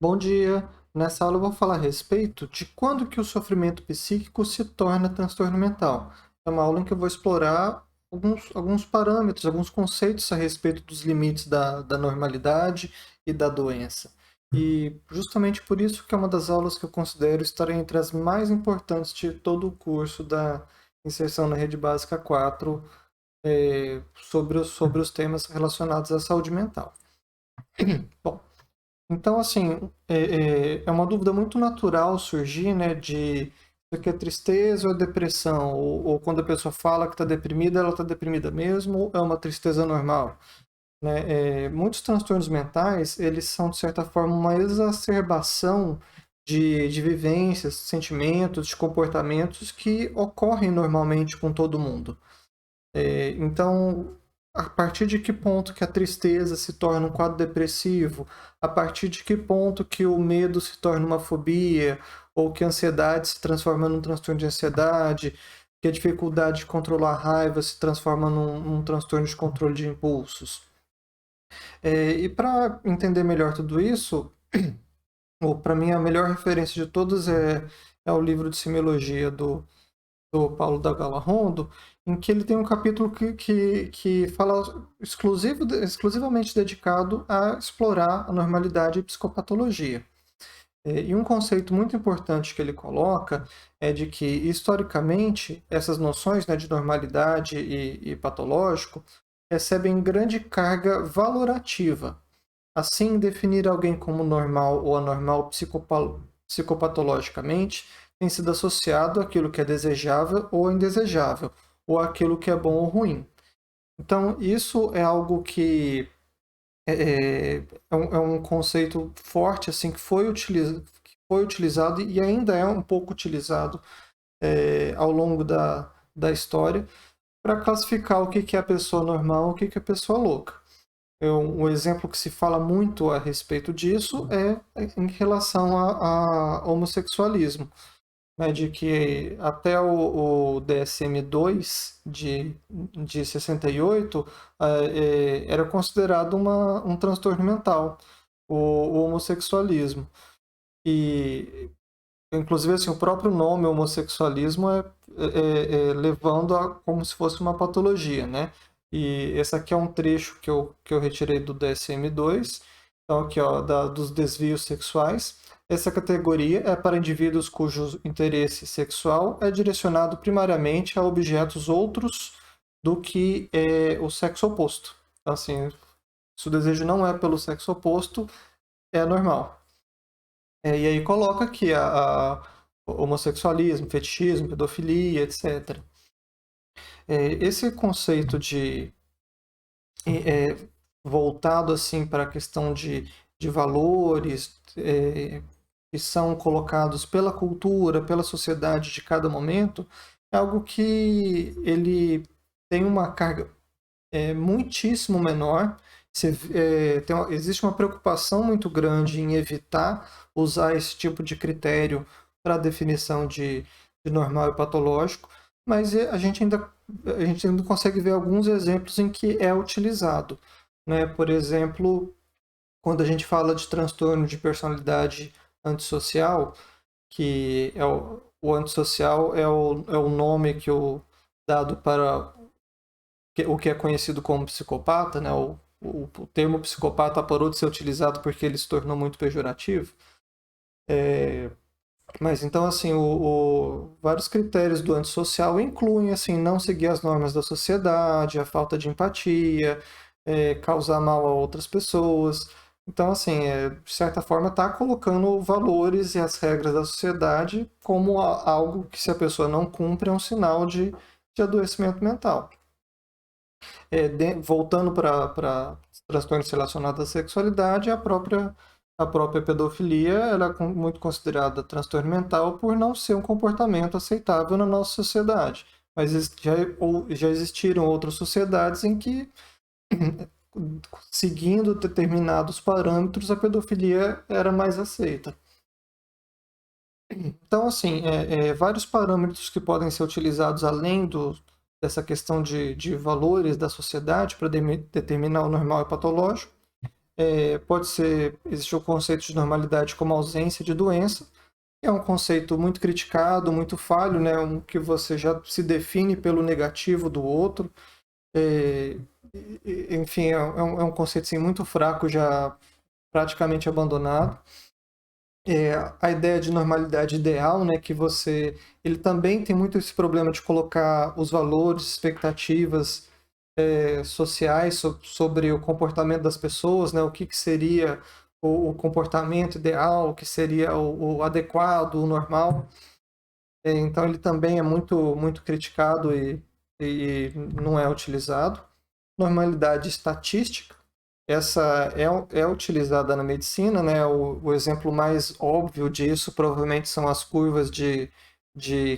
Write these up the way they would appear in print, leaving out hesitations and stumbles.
Bom dia! Nessa aula eu vou falar a respeito de quando que o sofrimento psíquico se torna transtorno mental. É uma aula em que eu vou explorar alguns parâmetros, alguns conceitos a respeito dos limites da normalidade e da doença. E justamente por isso que é uma das aulas que eu considero estar entre as mais importantes de todo o curso da Inserção na Rede Básica 4, sobre os temas relacionados à saúde mental. Bom, então, assim, é uma dúvida muito natural surgir, né, de isso aqui é tristeza ou é depressão, ou quando a pessoa fala que está deprimida, ela está deprimida mesmo, ou é uma tristeza normal, né? Muitos transtornos mentais, eles são, de certa forma, uma exacerbação de vivências, sentimentos, de comportamentos que ocorrem normalmente com todo mundo. Então, a partir de que ponto que a tristeza se torna um quadro depressivo? A partir de que ponto que o medo se torna uma fobia? Ou que a ansiedade se transforma num transtorno de ansiedade? Que a dificuldade de controlar a raiva se transforma num transtorno de controle de impulsos? E para entender melhor tudo isso, ou para mim a melhor referência de todas é o livro de semiologia do Paulo da Gala Rondo, em que ele tem um capítulo que fala exclusivamente dedicado a explorar a normalidade e psicopatologia. E um conceito muito importante que ele coloca é de que, historicamente, essas noções, né, de normalidade e patológico recebem grande carga valorativa. Assim, definir alguém como normal ou anormal psicopatologicamente tem sido associado àquilo que é desejável ou indesejável, ou àquilo que é bom ou ruim. Então, isso é algo que é um conceito forte assim que foi utilizado e ainda é um pouco utilizado ao longo da história para classificar o que é a pessoa normal e o que é a pessoa louca. Um exemplo que se fala muito a respeito disso é em relação a homossexualismo, né, de que até o DSM-2 de 68 era considerado um transtorno mental, o homossexualismo. E, inclusive, assim, o próprio nome homossexualismo é levando a como se fosse uma patologia, né? E esse aqui é um trecho que eu retirei do DSM-2, então aqui, ó, dos desvios sexuais. Essa categoria é para indivíduos cujo interesse sexual é direcionado primariamente a objetos outros do que o sexo oposto. Então, assim, se o desejo não é pelo sexo oposto, é normal. E aí coloca aqui o homossexualismo, fetichismo, pedofilia, etc. Esse conceito é, voltado assim para a questão de valores que são colocados pela cultura, pela sociedade de cada momento, é algo que ele tem uma carga muitíssimo menor. Existe uma preocupação muito grande em evitar usar esse tipo de critério para a definição de normal e patológico, mas a gente ainda consegue ver alguns exemplos em que é utilizado, né? Por exemplo, quando a gente fala de transtorno de personalidade antissocial, que o antissocial é o nome dado para o que é conhecido como psicopata, né? O termo psicopata parou de ser utilizado porque ele se tornou muito pejorativo. Mas então, assim, vários critérios do antissocial incluem, assim, não seguir as normas da sociedade, a falta de empatia, causar mal a outras pessoas. Então, assim, de certa forma, está colocando valores e as regras da sociedade como algo que, se a pessoa não cumpre, é um sinal de adoecimento mental. Voltando para transtornos relacionados à sexualidade, a própria pedofilia ela é muito considerada transtorno mental por não ser um comportamento aceitável na nossa sociedade. Mas já existiram outras sociedades em que, seguindo determinados parâmetros, a pedofilia era mais aceita. Então, assim, vários parâmetros que podem ser utilizados além dessa questão de valores da sociedade para determinar o normal e patológico. existe o conceito de normalidade como ausência de doença. É um conceito muito criticado, muito falho, né? Que você já se define pelo negativo do outro. É, enfim, é um conceito assim, muito fraco, já praticamente abandonado. A ideia de normalidade ideal, né, que ele também tem muito esse problema de colocar os valores, expectativas sociais sobre o comportamento das pessoas, né, o que seria o comportamento ideal, o que seria o adequado, o normal. Então ele também é muito criticado e não é utilizado. Normalidade estatística, essa é utilizada na medicina, né? O exemplo mais óbvio disso provavelmente são as curvas de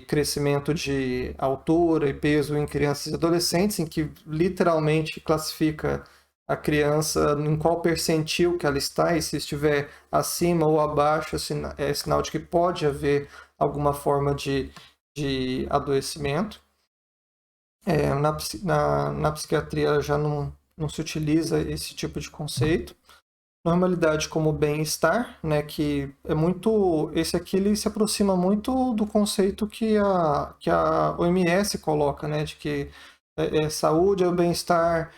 crescimento de altura e peso em crianças e adolescentes, em que literalmente classifica a criança em qual percentil que ela está, e se estiver acima ou abaixo, é sinal de que pode haver alguma forma de adoecimento. Na psiquiatria já não se utiliza esse tipo de conceito. Normalidade como bem-estar, né, que é muito... Esse aqui ele se aproxima muito do conceito que a OMS coloca, né, de que saúde é o bem-estar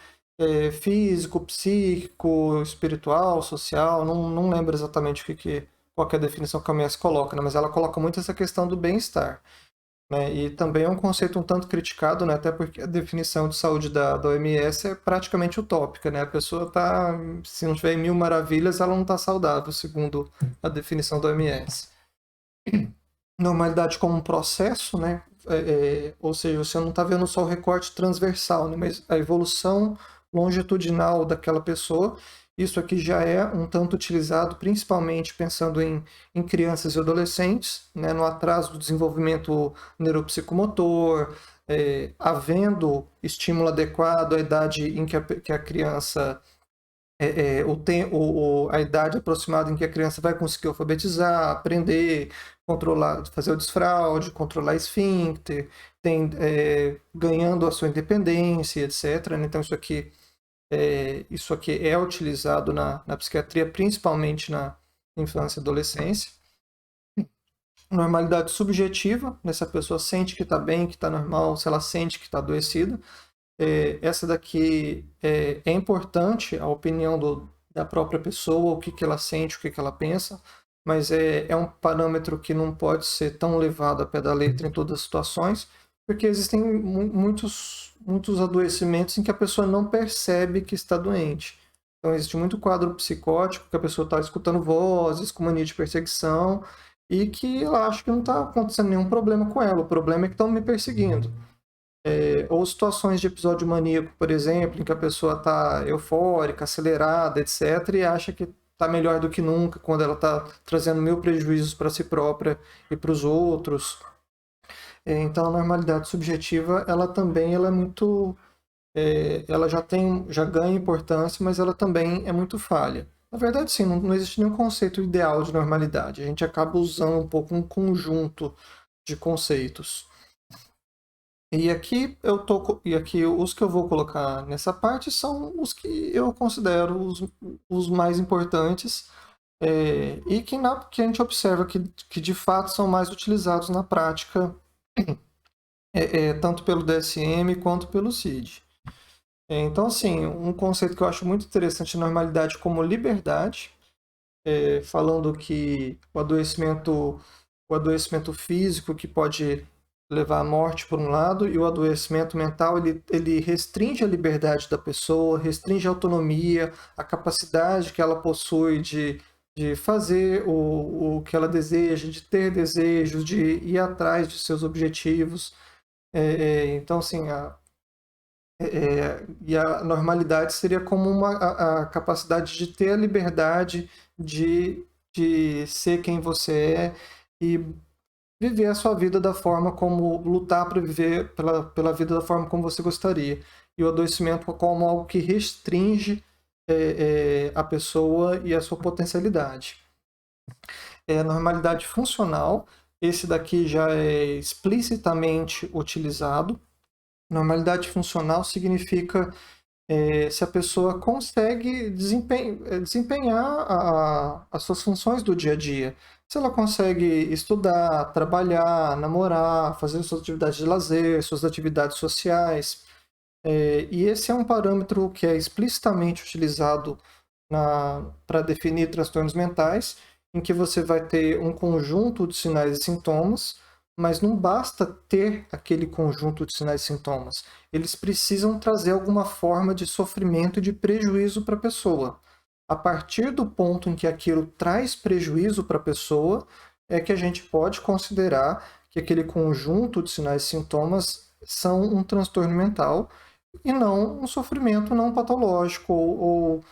físico, psíquico, espiritual, social. Não lembro exatamente qual que é a definição que a OMS coloca, né, mas ela coloca muito essa questão do bem-estar. Né? E também é um conceito um tanto criticado, né? Até porque a definição de saúde da OMS é praticamente utópica, né? A pessoa tá, se não tiver em mil maravilhas, ela não está saudável, segundo a definição da OMS. Normalidade como um processo, né? Ou seja, você não está vendo só o recorte transversal, né? Mas a evolução longitudinal daquela pessoa. Isso aqui já é um tanto utilizado, principalmente pensando em crianças e adolescentes, né? No atraso do desenvolvimento neuropsicomotor, havendo estímulo adequado à idade em que a criança a idade aproximada em que a criança vai conseguir alfabetizar, aprender, controlar, fazer o desfraude, controlar esfíncter, ganhando a sua independência, etc. Então, isso aqui é utilizado na psiquiatria, principalmente na infância e adolescência. Normalidade subjetiva, né? Se a pessoa sente que está bem, que está normal, se ela sente que está adoecida. Essa daqui é importante, a opinião da própria pessoa, o que ela sente, o que ela pensa, mas é um parâmetro que não pode ser tão levado a pé da letra em todas as situações, porque existem muitos adoecimentos em que a pessoa não percebe que está doente. Então, existe muito quadro psicótico que a pessoa está escutando vozes, com mania de perseguição, e que ela acha que não está acontecendo nenhum problema com ela, o problema é que estão me perseguindo. Ou situações de episódio maníaco, por exemplo, em que a pessoa está eufórica, acelerada, etc., e acha que está melhor do que nunca, quando ela está trazendo mil prejuízos para si própria e para os outros. Então, a normalidade subjetiva, ela também ela é muito... ela já ganha importância, mas ela também é muito falha. Na verdade, sim, não existe nenhum conceito ideal de normalidade. A gente acaba usando um pouco um conjunto de conceitos. E aqui os que eu vou colocar nessa parte são os que eu considero os mais importantes e que a gente observa que de fato são mais utilizados na prática, tanto pelo DSM quanto pelo CID. Então, assim, um conceito que eu acho muito interessante é normalidade como liberdade, falando que o adoecimento físico que pode levar à morte por um lado, e o adoecimento mental ele restringe a liberdade da pessoa, restringe a autonomia, a capacidade que ela possui de fazer o que ela deseja, de ter desejos, de ir atrás de seus objetivos. Então, assim, e a normalidade seria como a capacidade de ter a liberdade de ser quem você é e viver a sua vida da forma como... lutar para viver pela vida da forma como você gostaria. E o adoecimento como algo que restringe a pessoa e a sua potencialidade. A normalidade funcional, esse daqui já é explicitamente utilizado. Normalidade funcional significa se a pessoa consegue desempenhar as suas funções do dia a dia. Se ela consegue estudar, trabalhar, namorar, fazer suas atividades de lazer, suas atividades sociais. E esse é um parâmetro que é explicitamente utilizado para definir transtornos mentais, em que você vai ter um conjunto de sinais e sintomas, mas não basta ter aquele conjunto de sinais e sintomas. Eles precisam trazer alguma forma de sofrimento e de prejuízo para a pessoa. A partir do ponto em que aquilo traz prejuízo para a pessoa, é que a gente pode considerar que aquele conjunto de sinais e sintomas são um transtorno mental e não um sofrimento não patológico ou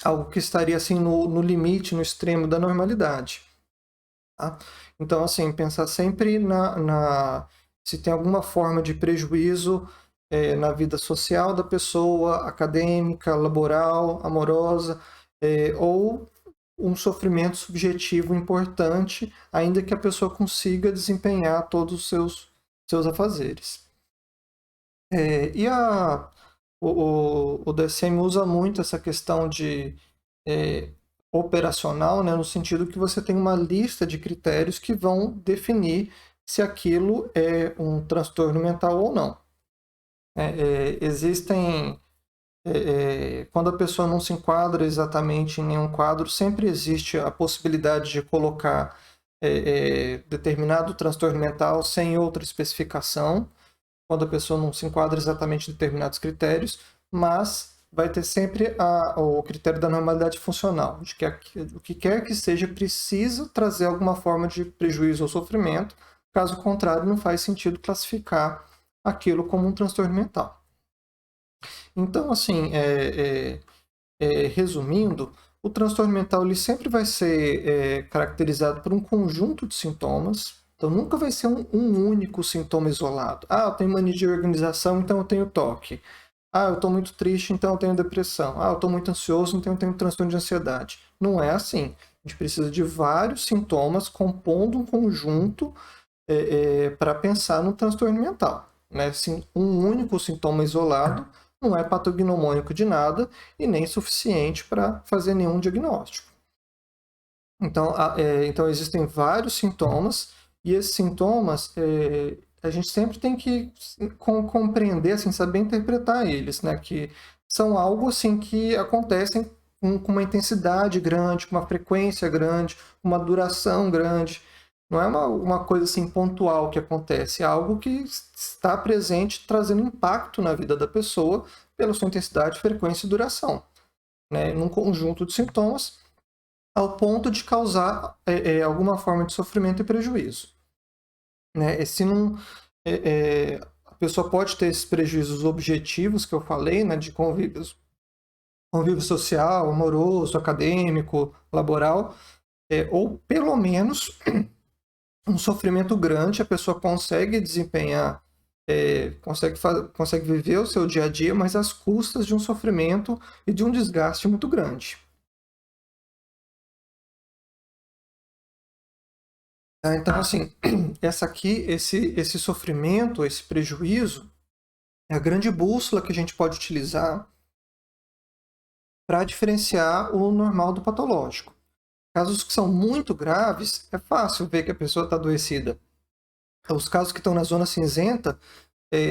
algo que estaria assim no limite, no extremo da normalidade. Tá? Então, assim, pensar sempre se tem alguma forma de prejuízo na vida social da pessoa, acadêmica, laboral, amorosa, ou um sofrimento subjetivo importante, ainda que a pessoa consiga desempenhar todos os seus afazeres. E o DSM usa muito essa questão de operacional, né, no sentido que você tem uma lista de critérios que vão definir se aquilo é um transtorno mental ou não. Existem, quando a pessoa não se enquadra exatamente em nenhum quadro, sempre existe a possibilidade de colocar determinado transtorno mental sem outra especificação, quando a pessoa não se enquadra exatamente em determinados critérios, mas vai ter sempre o critério da normalidade funcional, de que o que quer que seja precisa trazer alguma forma de prejuízo ou sofrimento, caso contrário, não faz sentido classificar aquilo como um transtorno mental. Então, assim, resumindo, o transtorno mental ele sempre vai ser caracterizado por um conjunto de sintomas. Então, nunca vai ser um único sintoma isolado. Ah, eu tenho mania de organização, então eu tenho toque. Ah, eu estou muito triste, então eu tenho depressão. Ah, eu estou muito ansioso, então eu tenho transtorno de ansiedade. Não é assim. A gente precisa de vários sintomas compondo um conjunto para pensar no transtorno mental. Né? Assim, um único sintoma isolado não é patognomônico de nada e nem suficiente para fazer nenhum diagnóstico. Então existem vários sintomas e esses sintomas a gente sempre tem que compreender, assim, saber interpretar eles, né? Que são algo assim que acontecem com uma intensidade grande, com uma frequência grande, uma duração grande. Não é uma coisa assim pontual que acontece, é algo que está presente, trazendo impacto na vida da pessoa pela sua intensidade, frequência e duração, né? Num conjunto de sintomas ao ponto de causar alguma forma de sofrimento e prejuízo. Né? Se não, a pessoa pode ter esses prejuízos objetivos que eu falei, né, de convívio social, amoroso, acadêmico, laboral, ou pelo menos um sofrimento grande, a pessoa consegue desempenhar, consegue viver o seu dia a dia, mas às custas de um sofrimento e de um desgaste muito grande. Então, assim, esse sofrimento, esse prejuízo, é a grande bússola que a gente pode utilizar para diferenciar o normal do patológico. Casos que são muito graves, é fácil ver que a pessoa está adoecida. Os casos que estão na zona cinzenta,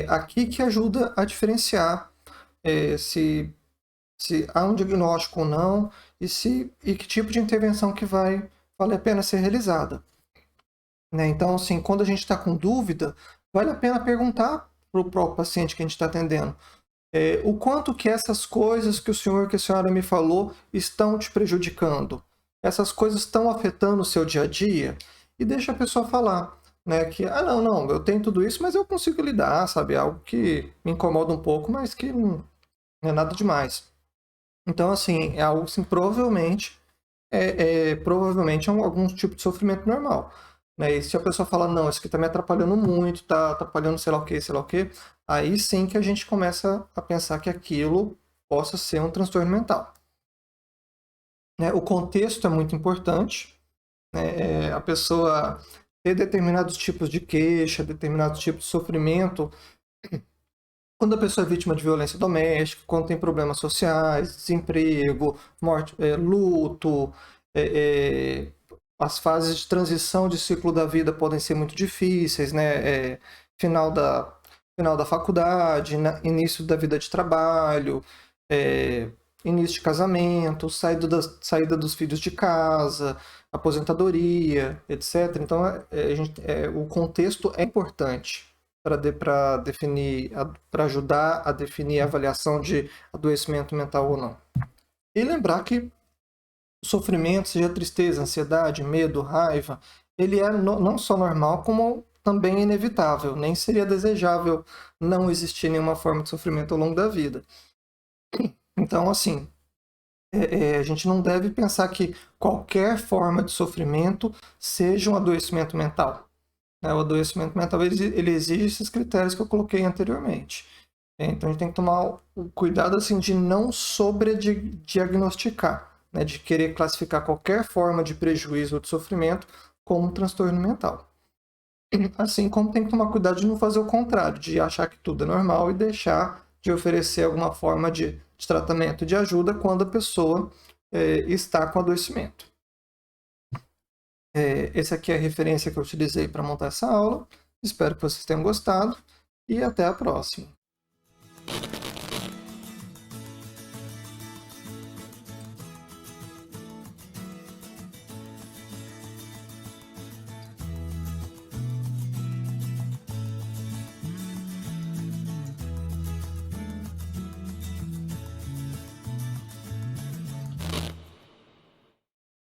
aqui que ajuda a diferenciar se há um diagnóstico ou não e que tipo de intervenção que vai valer a pena ser realizada. Né? Então, assim, quando a gente está com dúvida, vale a pena perguntar para o próprio paciente que a gente está atendendo o quanto que essas coisas que o senhor, que a senhora me falou, estão te prejudicando. Essas coisas estão afetando o seu dia a dia? E deixa a pessoa falar, né? Que, não, eu tenho tudo isso, mas eu consigo lidar, sabe? Algo que me incomoda um pouco, mas que não é nada demais. Então, assim, é algo assim, provavelmente é algum tipo de sofrimento normal. Né? E se a pessoa fala, não, isso aqui está me atrapalhando muito, está atrapalhando sei lá o quê, aí sim que a gente começa a pensar que aquilo possa ser um transtorno mental. Né? O contexto é muito importante. Né? A pessoa ter determinados tipos de queixa, determinados tipos de sofrimento, quando a pessoa é vítima de violência doméstica, quando tem problemas sociais, desemprego, morte, luto, é, é, as fases de transição de ciclo da vida podem ser muito difíceis, né? Final da, final da faculdade, início da vida de trabalho, é, início de casamento, saída dos filhos de casa, aposentadoria, etc. Então, o contexto é importante para definir, para ajudar a definir a avaliação de adoecimento mental ou não. E lembrar que o sofrimento, seja tristeza, ansiedade, medo, raiva, ele é não só normal, como também inevitável. Nem seria desejável não existir nenhuma forma de sofrimento ao longo da vida. Então, assim, a gente não deve pensar que qualquer forma de sofrimento seja um adoecimento mental. Né? O adoecimento mental ele exige esses critérios que eu coloquei anteriormente. Então a gente tem que tomar o cuidado assim, de não sobrediagnosticar, né? De querer classificar qualquer forma de prejuízo ou de sofrimento como um transtorno mental. Assim como tem que tomar cuidado de não fazer o contrário, de achar que tudo é normal e deixar de oferecer alguma forma de tratamento, de ajuda quando a pessoa está com adoecimento. Essa aqui é a referência que eu utilizei para montar essa aula. Espero que vocês tenham gostado e até a próxima.